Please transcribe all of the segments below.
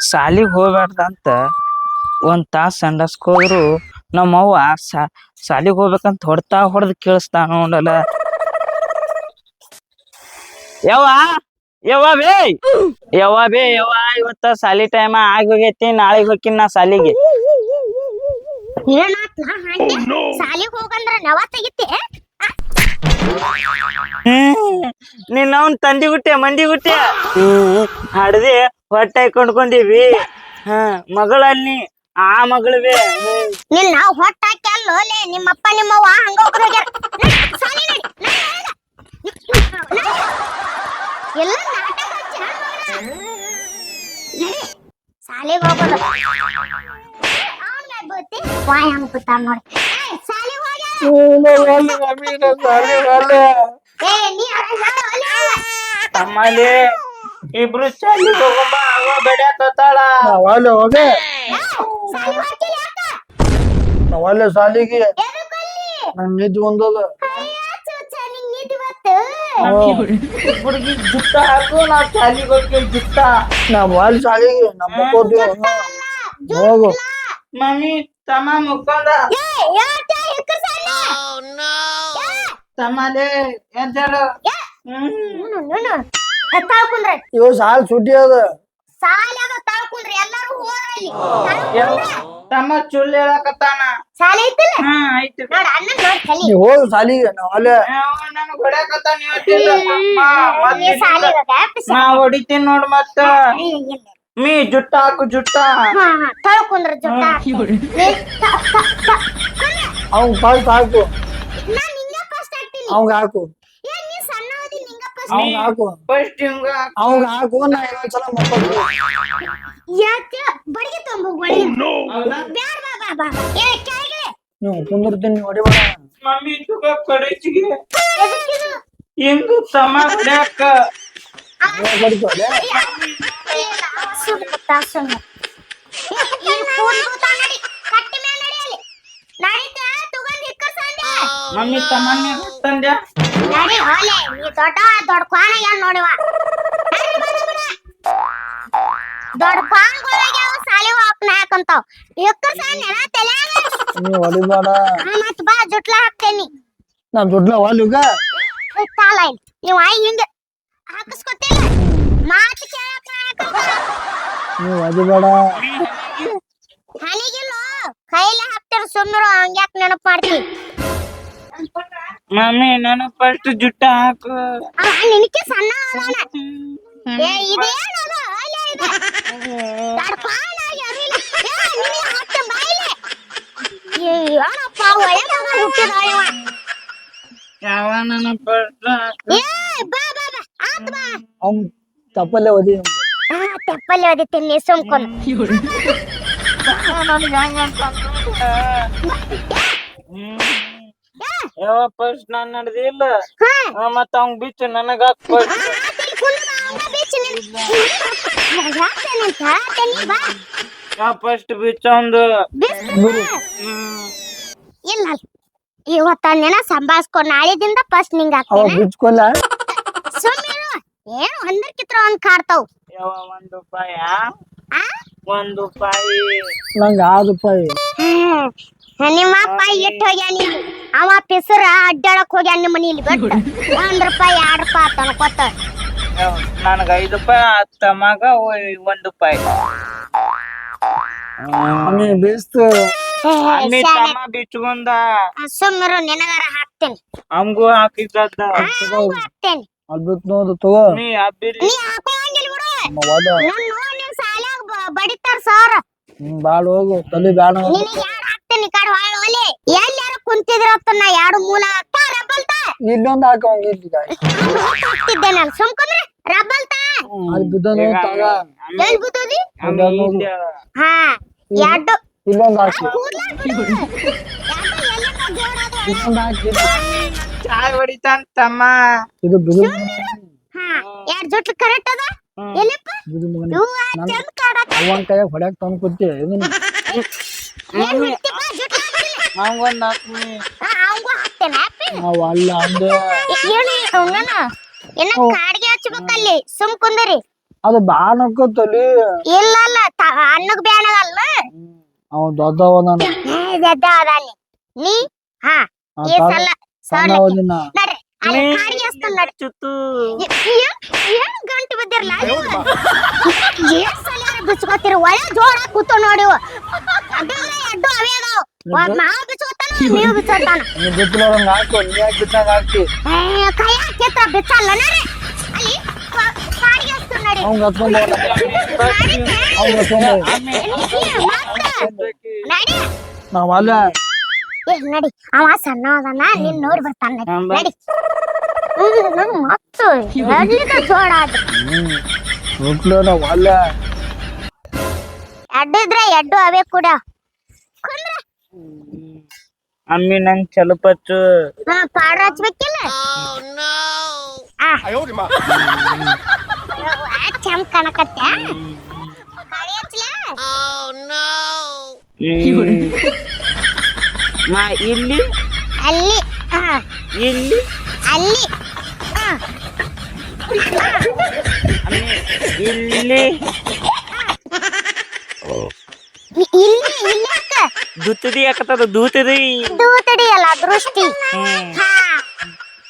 ಸಾಲಿಗೆ ಹೋಗ್ಬಾರ್ದಂತ ಒಂದ್ ತಾಸ್ ಸಂಡಸ್ಕ್ ಹೋದ್ರು ನಮ್ಮವ್ವ ಸಾಲಿಗೆ ಹೋಗ್ಬೇಕಂತ ಹೊಡೆದ್ ಕೇಳಿಸ್ತಾ ನೋಡಲ್ಲ. ಯವ್ವ ಯವ್ವ ಬೇ ಯವ್ವ ಇವತ್ತ ಸಾಲಿ ಟೈಮ್ ಆಗಿ ಹೋಗೈತಿ, ನಾಳೆಗ್ ಹೋಗಿನ್ ನಾ ಸಾಲಿಗೆ. ಸಾಲಿಗೆ ಹೋಗಂದ್ರ ನವ ತೆಗಿತಿ. ನೀನ್ ಅವ್ನ್ ತಂದಿ ಗುಟ್ಟೆ ಮಂದಿ ಗುಟ್ಟೆ ಹಡ್ದಿ ಹೊಟ್ಟೆ ಕೊಂಡ್ಕೊಂಡಿವಿ. ಮಗಳಲ್ಲಿ ಆ ಮಗಳವೇ ನಿನ್ ನಾವ್ ಹೊಟ್ಟ ಹಾಕಿ ಅಲ್ಲೋಲೆ ನಿಮ್ಮಪ್ಪ ನಿಮ್ಮವ್ವ ಹಂಗ ಹೋಗ್ಯಾರ. ಎಲ್ಲ ಸಾಲಿಗೆ ಹೋಗೋದು ವಾಯ್ ಹಂಗ ಕೂತಾರ ನೋಡಿ. ಸಾಲಿಗೆ ತಮ್ಮಲ್ಲಿ ಇಬ್ರು ಸಾಲಿಗೆ ಹೋಗಮ್ಮ, ಅವ ಬೆಡ್ಯಾಕತ್ತಾಳ. ನಾವಲ್ಲೇ ಸಾಲಿಗೆ ನಂಗೆ ನಿದ್ದು ಬಂದದ. ಹುಡುಗಿ ಜುಟ್ಟ ಹಾಕು, ನಾ ಸಾಲಿಗೆ ಹೋಗ್ತೀನಿ ಜುಟ್ಟ. ನಾವ್ ಅಲ್ಲಿ ಸಾಲಿಗೆ ನಮ್ಮ ಹೋಗು. ಮಮ್ಮಿ ತಮ್ಮ ಮುಕ್ಕೊಂಡ ತಮ್ಮಲೆ ಎದ್ದೇಳು. ಇವ್ ಸಾಲ್ ಸುಟ್ಟಿ ಅದ. ತಮ್ಮ ಚುಳ್ಳಿ ಹೇಳಕತ್ತಾನ. ಸಾಲಿ ಐತಿಲ್ಲ ಐತಿ. ನೋಡ ಅಣ್ಣ ನೋಡ್ ಕಲಿ. ನೀವ್ ಹೋಗು ಸಾಲಿಗೆ, ನಾವ್ ಅಲ್ಲೇ. ನನ್ ಹೊಡ್ಯಾಕತ್ತಾನ ಇವತ್ತಿಲ್ಲ. ನಾ ಹೊಡಿತೀನಿ ನೋಡ್ ಮತ್ತ. ಮೀ ಜುಟ್ಟ ಹಾಕು ಜುಟ್ಟ. ತಳ್ಕೊಂಡ್ರ ಜುಟ್ಟ ಅವ್ನ್ ಫಸ್ಟ್ ಹಾಕು, ಅವಂಗ ಹಾಕು, ಅವಂಗ ಹಾಕು, ಫಸ್ಟ್ ಹಿಂಗ ಅವಂಗ ಹಾಕು. ನಾ ಇನ್ನೊಂದ್ಸಲ ಮಕ್ಕಳು ಬಡಿಗೆ ತೊಂಬ ನೀವು ಕುಂದಿರ್ತೀನಿ, ಹೊಡಿಬೇಡ. ಮಮ್ಮಿ ತುಗ ಕಡೆಚಿಗೆ ಹಿಂಗ ತಮ್ಮ ಹೊಡ್ಯಾಕ ಹೊಡಿತಾವಲೆ. ಮಮ್ಮಿ ತಮ್ಮನ್ನ ತಂದ್ಯಾ ನಡಿ ಹೋಲೆ ನೀ ದೊಡ್ಡ ಕ್ವಾಣ ಏನ್ ನೋಡಿವ ದೊಡ್ಡ ಕ್ವಾಣಗಳಿಗೆ ಸಾಲಿ ಹಾಕ್ನ ಹಾಕಂತಾವ್ ಎಕ್ಕರ್ ಸಾನ್ಯ ತಲ್ಯಾಗ ನೀವ್ ಹೊಡಿಬೇಡ. ಮತ್ ಬಾ ಜುಟ್ಲ ಹಾಕ್ತೇನಿ. ನಾನ್ ದುಡ್ಲ ಹೊಲಿಗ ತಾಲ ನೀವ್ ಆಯ್ ಹಿಂಗ ಹಾಕಿಸ್ಕೊತಿಲ್ಲ ಮಾತು ಕೇಳಕ್ ನೀವ್ ಹೊಡಿಬೇಡ. ಹನಿಗಿಲ್ಲೋ ಕೈಲೇ ಹಾಕ್ತಾರ ಸುಮ್ಮರು ಹಂಗ್ಯಾಕ್ ನೆನಪ್ ಮಾಡ್ತಿ. ಮಮ್ಮಿ ನಾನು ಫಸ್ಟ್ ಜುಟ್ಟ ಹಾಕು. ನಿನಕ್ಕೆ ಸಣ್ಣ ಅದಾನ ಏ ಇದೇನದು ಅಲ್ಲ ಇದು ತಡ್ಪಾನಾಗಿ ಅರಿಲ್ಲ ನಿನಗೆ ಹತ್ತ ಬಾಯಿಲೆ ಏನಪ್ಪ ಒಳ್ಳೆ ಮಗ ಹುಟ್ಟಿದಾಯವ ಯಾವ ನನ್ನ ಫಸ್ಟ್ ಏ ಬಾ ಬಾ ಬಾ ಆತ್ ಬಾ ಅವ್ನ್ ತಪ್ಪಲ್ಲೇ ಓದಿ. ತೆಪ್ಪಲ್ಲಿ ಓದಿತೀನಿ ಸುಮ್ಕೊಂಡು ನನಗೆ ಹಂಗಂತ ಯಾವ ಫಸ್ಟ್ ನಾನ್ ನಡೆದಿಲ್ಲ ಮತ್ತ ಅವ್ನ್ ಬಿಚ್ಚು ನನಗ ಫಸ್ಟ್ ಬಿಚ್ಚ ಒಂದು ಇಲ್ಲ ಇವತ್ತ ನೆನ ಸಂಭಾಳಿಸ್ಕೊಂಡು ನಾಳೆದಿಂದ ಫಸ್ಟ್ ನಿಂಗ ಹಾಕ್ತೇನೆ ಬಿಚ್ಕೊಲ್ಲ. ಸುಮ್ಮಿರು ಏನು ಒಂದಕ್ಕಿತ್ರ ಒಂದ್ ಕಾಡ್ತಾವ್. ಯಾವ ₹1 ₹1 ನಂಗ ₹6. ನಿಮ್ಮ ಅಪ್ಪ ಇಟ್ಟು ಹೋಗ್ಯಾನ ಇಲ್ಲಿ ಅವ ಪಿಸರ ಅಡ್ಡಾಡಕ್ ಹೋಗ್ಯಾನ ನಿಮ್ಮ ಮನೇಲಿ ಬಿಟ್ಟು ₹1 ₹2 ತನ್ಕೊತ ನನಗ ₹5 ತಮ್ಮಗ ₹1. ನೀ ಬೇಸ್ತು ತಮ್ಮ ಬಿಚ್ಕೊಂಡ ಸುಮ್ಮಿರು ನಿನಗಾರ ಹಾಕ್ತೇನೆ ಹಂಗೂ ಹಾಕಿದ್ದದ್ದ ಹಾಕ್ತೇನೆ ಅಲ್ಲಿ ಬಿತ್ತು ನೋಡು ತಗೋ. ನೀ ಹಬ್ಬಿರಿ ನೀ ಹಾಕೋಂಗಿಲ್ಲ ಬಿಡು ಒದ ನಿಮ್ ಸಾಲ್ಯಾಗ ಬಡಿತಾರ ಸರ್. ಬಾಳ ಹೋಗು ತಲೆ ಬ್ಯಾಡ. ನಿನಗೆ ಯಾರು ಹಾಕ್ತೇನೆ ಕಡೆ ಒಲೆ ಎಲ್ಲಾರ ಕುಂತಿದ್ರತ್ತ ನಾ ಎರಡು ಮೂಲ ರಬ್ಬಲ್ತ ಇಲ್ಲೊಂದು ಹಾಕೋಂಗ ಇಲ್ಲಿ ಹಾಕ್ತಿದ್ದೆ ನಾನು ಸುಮ್ಕೊಂಡ್ರೆ ರಬ್ಬಲ್ತ ಅಲ್ಲಿ ಬಿದ್ದನು ತಗ ಎಲ್ಲಿ ಬಿದ್ದೋದಿ ಹಾ ಎರಡು ಇಲ್ಲೊಂದು ಹಾಕಿ ಇನ್ನೊಂದು ಹಾಕಿ ಚಾಯ್ ಹೊಡಿತಾನ ತಮ್ಮ. ಇದು ಬಿದು ಹಾ ಎರಡು ಜೊಟ್ಲು ಕರೆಕ್ಟ್ ಅದ ಎಲ್ಲಿಪ್ಪ ಬಿದು ಮಗನ ಇವು ಚಂದ ಕಾಡಕ ಅವನ್ ಕೈಯಾಗ ಹೊಡ್ಯಾಕ್ ತಂದು ಕೊಡ್ತಿ ಇದನ್ನ ಏನ್ ಬಿಡ್ತಿಪ್ಪ ಜೊಟ್ಲು ಹಾಕ್ತಿಲ್ಲ ಹಂಗೊಂದು ಹಾಕ್ನಿ ಅವಂಗೂ ಹಾಕ್ತೇನೆ ಹ್ಯಾಪಿ ನಾವು ಅಲ್ಲ ಅಂದೆ ಹೇಳಿ ಅವನ ಇನ್ನ ಕಾಡ್ಗೆ ಹಚ್ಬೇಕಲ್ಲಿ ಸುಮ್ ಕುಂದರಿ ಅದು ಬ್ಯಾನ್ ಹಾಕೋತಲಿ ಇಲ್ಲ ಅನ್ನಕ್ ಬ್ಯಾನಗಲ್ಲ ಅವ ದೊಡ್ಡವ ನಾನು ದಡ್ಡ ಅದಾನಿ ನೀ ಹಾ ಈ ಸಲ ಸಣ್ಣವದಿನ ನಡ್ರಿ ಅಲ್ಲಿ ಕಾಡಿ ಹಚ್ತಾನ ನಡ್ರಿ ಚುತ್ತು ಏನ್ ಗಂಟು ಬಿದ್ದಿರ್ಲ ಏನ್ ಸಲ ಬಿಚ್ಕೋತೀರಿ ಒಳ್ಳೆ ಜೋರ ಕೂತು ನೋಡಿ ಅಡ್ಡು ಅವೇ ಅದಾವ ಮಾವ ಬಿಚ್ಕೋತಾನ ನೀವು ಬಿಚ್ಕೋತಾನ ನೀ ಬಿತ್ತಲಂಗ ಹಾಕು ನೀ ಯಾಕೆ ಬಿತ್ತಂಗ ಹಾಕಿ ಕೈ ಹಾಕಿತ್ರ ಬಿಚ್ಚಲ್ಲ ನಡ್ರಿ ಅಲ್ಲಿ ಕಾಡಿ ಹಚ್ತಾನ ನಡಿ ಅವ್ನ್ ಹಚ್ಕೊಂಡ್ ಅವ್ನ್ ಹಚ್ಕೊಂಡ್ ನಡಿ ನಾವ್ ಅಲ್ಲ ನಡಿ ಅವ ಸಣ್ಣ ಅದನ್ನ ನೀನ್ ನೋಡಿ ಬರ್ತಾನ ನಡಿ ಮತ್ತು ಎಡ್ಲಿದ ಜೋಡ ಆದ್ರು ಹೋಗ್ಲೋ ನಾವ್ ಅಲ್ಲ ಎಡ್ಡಿದ್ರೆ ಎಡ್ಡು ಅವೇ ಕೂಡ ಕುಂದ್ರ ಅಮ್ಮಿ ನಂಗ್ ಚಲಪಚ್ಚು ಪಾಡ್ರ ಹಚ್ಬೇಕಿಲ್ಲ ಚಂಪ್ ಕಣಕತ್ತ ಕಾಳಿ ಹಚ್ಲ ನಾ ಇಲ್ಲಿ ಅಲ್ಲಿ ಇಲ್ಲಿ ಅಲ್ಲಿ ಅಮ್ಮಿ ಇಲ್ಲಿ ಇಲ್ಲಿ ಇಲ್ಲಿ ಅಕ್ಕ ದೂತದಿ ಯಾಕತ್ತದ ದೂತದಿ ದೂತಡಿ ಅಲ್ಲ ದೃಷ್ಟಿ ಹ್ಮ್ ಹಾ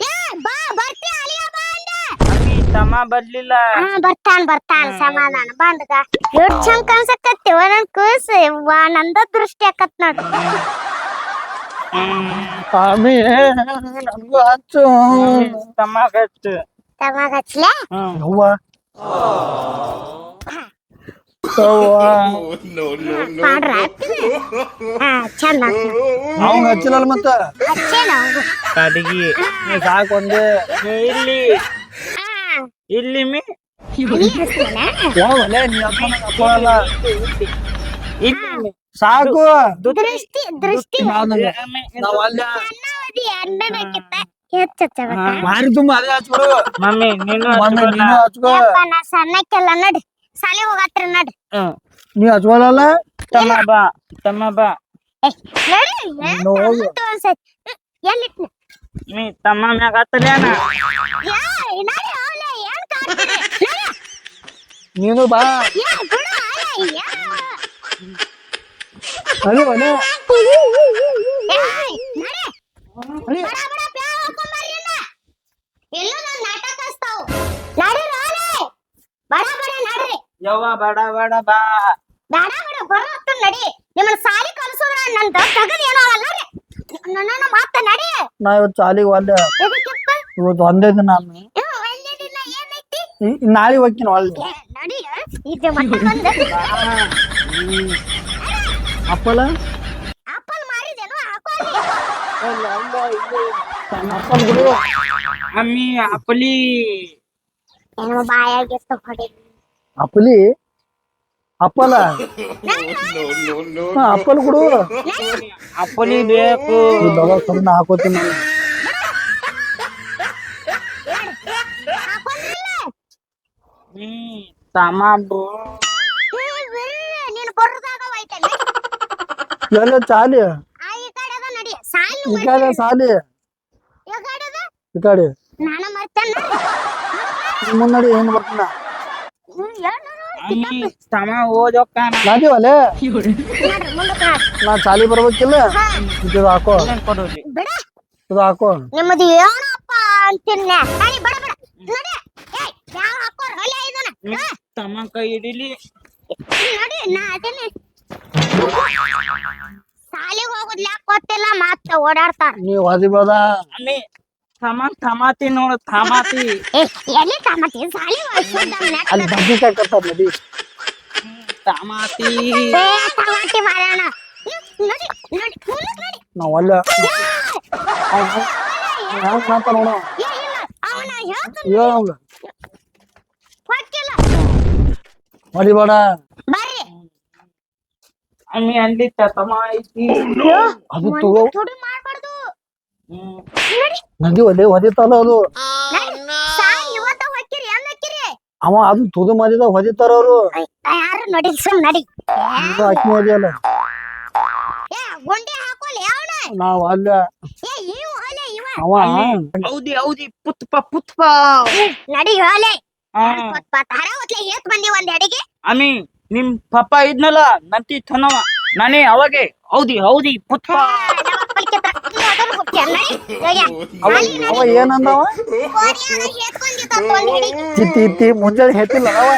ಏ ಬಾ ಬರ್ತಿ ಅಲಿಯ ಬಾ ಅಂದೆ ಅಮ್ಮಿ ತಮ್ಮ ಬರ್ಲಿಲ್ಲ ಬರ್ತಾನ ಸಮಾಧಾನ ಬಂದಗ ಎಷ್ಟ್ ಚಂದ ಕಾಣ್ಸಕತ್ತಿ ಒಂದೊಂದ್ ಕೂಸ ನಂದ ದೃಷ್ಟಿ ಆಕತ್ ನೋಡ್ರಿ ಸ್ವಾಮಿ ನನ್ಗೂ ಹಚ್ಚು ತಮ್ಮ ಹಚ್ಚು ತಮಾಗ ಹಚ್ಲೆ ಯವ್ವ ಯವ್ವ ಪಾಡ್ರ ಹಾ ಚಂದ ಅವ್ನ್ ಹಚ್ಚಿಲ್ಲಲ್ಲ ಮತ್ತ ಹಚ್ಚೇನ ಕಡಗಿ ನೀ ಸಾಕ್ ಒಂದೇ ನೀ ಇಲ್ಲಿ ಇಲ್ಲಿ ಮಿ ಯಾವಲ್ಲ ನೀ ಹಚ್ಕೊಳಲ್ಲ ಇಲ್ಲಿ ಸಾಕು ದೃಷ್ಟಿ ನಾವ್ ಅಲ್ಲ ಸಣ್ಣವದಿ ಅಣ್ಣನಕ್ಕಿಂತ ಹೆಚ್ಚಚ್ಚಬೇಕ ಮಾರಿ ತುಂಬಾ ಅದೇ ಹಚ್ಬಿಡು ಮಮ್ಮಿ ನೀನು ಮಮ್ಮಿ ನೀನು ಹಚ್ಕೋ ನಾ ಸಣ್ಣಕ್ಕೆಲ್ಲ ನಡಿ ಸಾಲಿ ಹೋಗತ್ರ ನಡಿ ನೀ ಹಚ್ಕೊಳಲ್ಲ ತಮ್ಮ ಬಾ ನಡಿ ನೀನು ಹೋಗು ಎಲ್ಲಿಟ್ನಿ ಮೀ ತಮ್ಮ ಮ್ಯಾಗ ಹತ್ತಲೇನ ನಡಿ ಅವಲೆ ಏನ್ ಕಾಡ್ತೀರಿ ನಡಿ ನೀನು ಬಾ ಏ ಬಿಡು ಅಲೆ ಅದೇ ಒಲೆ ಏಯ್ ನಡಿ ಬಡ ಬಡ ಪ್ಯಾ ಹಾಕೊಂಬರ್ರಿ ಇಲ್ಲ ನಾನು ನಾಟಕ ಹಚ್ತಾವು ನಡಿ ರಾಲೆ ಬಡ ಬಡ ನಡ್ರಿ ಯವ್ವ ಬಡ ಬಡ ಬಾ ಬಡ ಬಡ ಬರತ್ತ ನಡಿ ನಿಮ್ಮನ್ನ ಸಾಲಿ ಕಲಿಸೋದ್ರ ನಂದ ತಗದ್ ಏನೋ ಅಲ್ಲ ರೀ ನನ್ನ ಮಾತ ನಡಿ ನಾ ಇವತ್ತು ಸಾಲಿಗೆ ಒಲ್ಲೆ ಎದಕ್ಕಿಪ್ಪ ಇವತ್ತು ಒಂದೇ ದಿನ ಒಳ್ಳೆ ದಿನ ಏನೈತಿ ನಾಳೆ ಹೋಗ್ತೀನಿ ಒಳ್ಳೆ ನಡಿ ಈಗ ಮತ್ತೆ ಬಂದ ಅಪ್ಪಲ ಆಪಲ್ ಮಾರಿದೇನು ಹಾಕೋ ಅಪ್ಪಲ್ ಬಿಡು ಅಮ್ಮಿ ಅಪ್ಪಲಿ ಏನೋ ಬಾಯಾಗಿತ್ತು ಹೊಡಿ ಅಪ್ಪಲಿ ಅಪ್ಪಲ ಅಪ್ಪಲ್ ಕೊಡು ಅಪ್ಪಲಿ ಬೇಕು ದವ ಸುಮ್ಮನೆ ಹಾಕೋತೀನಿ ನಾನು ತಮ್ಮ ನೀನು ಬರುದಾಗ ಹೋಯ್ತಲ್ಲ ಎಲ್ಲ ಚಾಲಿ ಈ ಕಡೆ ಅದ ನಡಿ ಸಾಲಿ ಈ ಕಡೆ ಸಾಲಿ ಈ ಕಡೆ ಅದ ಈ ಕಡೆ ನಾನು ಮರ್ತೇನೆ ಮುನ್ನಡಿ ಏನ್ ಬರ್ತೀನ ಅಮ್ಮಿ ತಮ್ಮ ಓದೋಕ್ಕಾನ ನಾದಿ ಒಲೆ ಮುಂದಕ್ಕೆ ನಾ ಚಾಲಿ ಬರ್ಬೇಕಿಲ್ಲ ಇದು ಹಾಕೋ ಕೊಡೋರಿ ಬಿಡ ಇದು ಹಾಕೋ ನಿಮ್ಮದು ಏನಪ್ಪ ಅಂತಿನ್ನ ನಡಿ ಬಡ ಬಡ ನಡಿ ಏಯ್ ಯಾವ ಹಾಕೋರ್ ಹೊಲೆ ಇದನ್ನ ತಮ್ಮ ಕೈ ಹಿಡಿಲಿ ನಡಿ ನಾ ಅದೇನೆ ಸಾಲಿಗೆ ಹೋಗುದ್ಲಾಕ್ ಗೊತ್ತಿಲ್ಲ ಮತ್ತ ಓಡಾಡ್ತಾರ ನೀವ್ ಹೊದಿಬೋದ ಅಮ್ಮಿ ತಮ್ಮ ತಮಾತಿ ನೋಡು ತಮಾತಿ ಎಲ್ಲಿ ತಮ್ಮತಿ ಸಾಲಿ ಅಲ್ಲಿ ಬದ್ನಿಕಾಯಿ ಕಟ್ಟಾರ ನಡಿ ತಮಾತಿ ತಮಾಟಿ ಮಾಡೋಣ ನಡಿ ನಡಿ ಮುಂದಕ್ಕೆ ನಡಿ ನಾವ್ ಅಲ್ಲ ಹ್ಯಾಂಗ ಮಾತ ನೋಡ ಏ ಇಲ್ಲ ಅವನ ಹೇಳ್ತಾನೆ ಹೇಳಂಗ ಕೊಟ್ಟಿಲ್ಲ ಹೊಡಿಬೇಡ ಬರ್ರಿ ಅಮ್ಮಿ ಅಲ್ಲಿ ತಮ ಐತಿ ಅದು ತಗೋ ತುಡಿ ಮಾಡ್ಬಾರ್ದು ಹ್ಮ್ ನಡಿ ನದಿ ಒಲೆ ಹೊದಿತಾರ ಅದು ನಡಿ ಸಾಲಿ ಇವತ್ತ ಹೊಕ್ಕಿರಿ ಏನ್ ಹಾಕಿರಿ ಅವ ಅದು ತುದು ಮದಿದ ಹೊದಿತಾರ ಅವ್ರು ಯಾರು ನೋಡಿ ಸುಮ್ ನಡಿ ಅಕ್ಕಿ ಹೊದಿಯಲ್ಲ ಏ ಗುಂಡಿ ಹಾಕೋಲಿ ಅವನ ನಾವ್ ಅಲ್ಲ ಏ ಇವ್ ಹೊಲೆ ಇವ ಅವ ಹೌದಿ ಹೌದಿ ಪುತ್ಪ ನಡಿ ಹೊಲೆ ತಾರ ಹೊತ್ಲೆ ಏತ್ ಬಂದಿ ಒಂದ್ ಅಡಿಗೆ ಅಮ್ಮಿ ನಿಮ್ ಪಪ್ಪ ಇದ್ನಲ್ಲ ನಂತಿ ತನವ ನಾನೇ ಅವಾಗೆ ಹೌದಿ ಪುಟ್ಟ ಅವ ಏನಂದವ ಇತ್ತಿ ಮುಂಜಾನೆ ಹೇಳ್ತಿಲ್ಲ ಅವ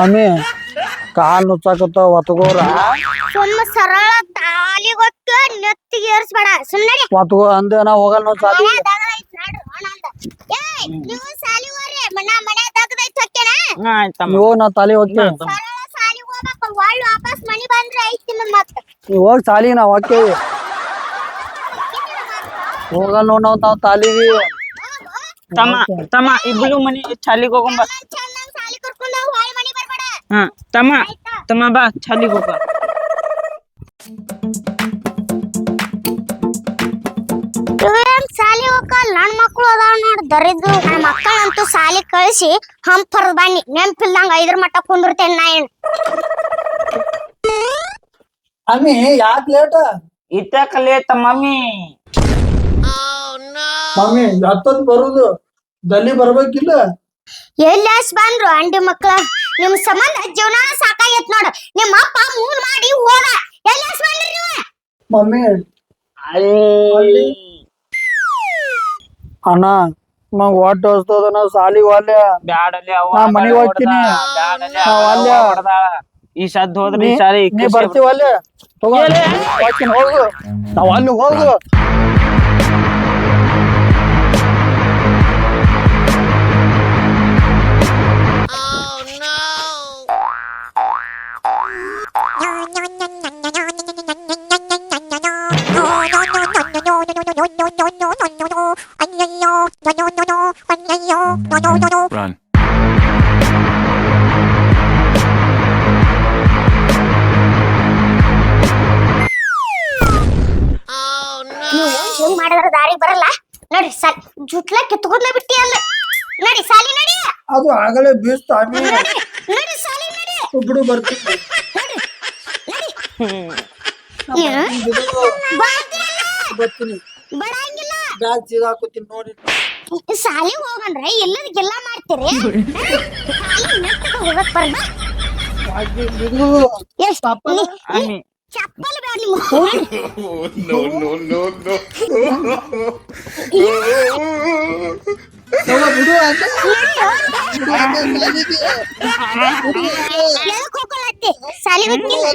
ಅಮ್ಮಿ ಕಾಲ್ ನುಚ್ಚಾಕತ್ತ ಒತ್ಗೋರ ಸುಮ್ಮ ಸರಳ ತಾಲಿ ಗೊತ್ತು ನೆತ್ತಿಗೆ ಏರ್ಸ್ಬೇಡ ಸುಮ್ಮನೆ ಒತ್ಗೋ ಅಂದೆ ನಾ ಹೋಗಲ್ಲ ನೋಡ್ ಸಾಲಿ ನೀವು ಸಾಲಿ ಹೋಗ್ರಿ ಮನ ಮನೆ ದಗದೈತ್ ಹೊಕ್ಕೆನ ಆಯ್ತಮ್ಮ ನೀವ್ ಹೋಗ್ ನಾ ತಾಲಿ ಹೋಗ್ತೇವೆ ಸರಳ ಸಾಲಿ ಹೋಗ್ಬೇಕು ಒಳ್ಳೆ ವಾಪಸ್ ಮನಿ ಬಂದ್ರೆ ಐತಿ ನಿಮ್ ಮತ್ತ ನೀವ್ ಹೋಗ್ ಸಾಲಿ ನಾವ್ ಹೋಗ್ತೇವಿ ಹೋಗಲ್ಲ ನೋಡ್ ನಾವ್ ತಾಲಿಗೆ ತಮ್ಮ ಇಬ್ರು ಮನಿ ಚಾಲಿಗೆ ಹೋಗಂಬ ಚೆನ್ನಾಗ್ ಸಾಲಿ ಕರ್ಕೊಂಡು ಹೊಳ್ಳಿ ಮನಿ ಬರ್ಬೇಡ ಹಾ ತಮ್ಮ ಬಾ ಚಾಲಿಗೆ ಹೋಗ ಇವೇನ್ ಸಾಲಿ ಹೋಗಲ್ಲ ನನ್ ಮಕ್ಳು ಅದಾವ ನೋಡ್ ದರಿದ್ರು ನನ್ನ ಮಕ್ಕಳಂತೂ ಸಾಲಿ ಕಳಿಸಿ ಹಂಪರ್ದ್ ಬನ್ನಿ ನೆಂಪಿಲ್ದಂಗ 5 ಮಟ್ಟ ಕುಂದಿರ್ತೇನೆ ನಾ ಏನ್ ಅಮ್ಮಿ ಯಾಕ್ ಲೇಟ ಇತ್ತಕಲೇ ಮಮ್ಮಿ ಮಮ್ಮಿ ಹತ್ತದ್ ಬರುದು ದಲ್ಲಿ ಬರ್ಬೇಕಿಲ್ಲ ಎಲ್ಲಾಸ್ ಬಂದ್ರು ಅಂಡಿ ಮಕ್ಳ ನಿಮ್ ಸಂಬಂಧ ಜೀವನ ಸಾಕಾಗೈತ್ ನೋಡು ನಿಮ್ಮ ಅಪ್ಪ ಮೂನ್ ಮಾಡಿ ಹೋದ ಎಲ್ಲಾಸ್ ಬಂದ್ರಿ ನೀವು ಮಮ್ಮಿ ಅಣ್ಣ ನಂಗ್ ಹೊಟ್ಟೆ ಹಸ್ತದ ನಾ ಸಾಲಿಗೆ ಹೋಗ್ಲೆ ಬ್ಯಾಡಲೆ ನಾ ಮನಿಗ್ ಹೋಗ್ತೀನಿ. ಅಲ್ಲೇ. ಈ ಸದ್ ಹೋದ್ರಿ ಈ ಸಾರಿ ನೀ ಬರ್ತೀವಲ್ಲೇ ಹೋಗ್ತೀನಿ ಹೋಗು ನಾವ್ ಅಲ್ಲಿ ಹೋಗು Run. ಹಿಂಗ್ ಮಾಡಿದ್ರ ದಾರಿ ಬರಲ್ಲ ನಡಿ ಸಾಲಿ ಜುಟ್ಲ ಕಿತ್ಕೊಂಡ ಬಿಟ್ಟಿ ಅಲ್ಲ ನಡಿ ಸಾಲಿ ನಡಿ ಅದು ಆಗಲೇ ಬೀಸ್ತ ನಡಿ ಸಾಲಿ ನಡಿ ಒಬ್ರು ಬರ್ತೀನಿ ಬರ್ತೀನಿ ಬರಂಗಿಲ್ಲ ಬ್ಯಾಗ್ ಸೀದಾ ಹಾಕೋತೀನಿ ನೋಡಿ ಸಾಲಿ ಹೋಗಂದ್ರೆ ಎಲ್ಲದಕ್ಕೆಲ್ಲ ಮಾಡ್ತೀರಿ ಸಾಲಿ ನೆಟ್ಟಗ ಹೋಗಕ್ ಬರಲ್ಲ ಎಷ್ಟ್ ಅಮ್ಮಿ ಚಪ್ಪಲ್ ಬೇಡ ನಿಮ್ಮ ಬಿಡು ಅಂತ ಎದಕ್ ಹೋಗಲತ್ತಿ ಸಾಲಿ ಗೊತ್ತಿಲ್ಲ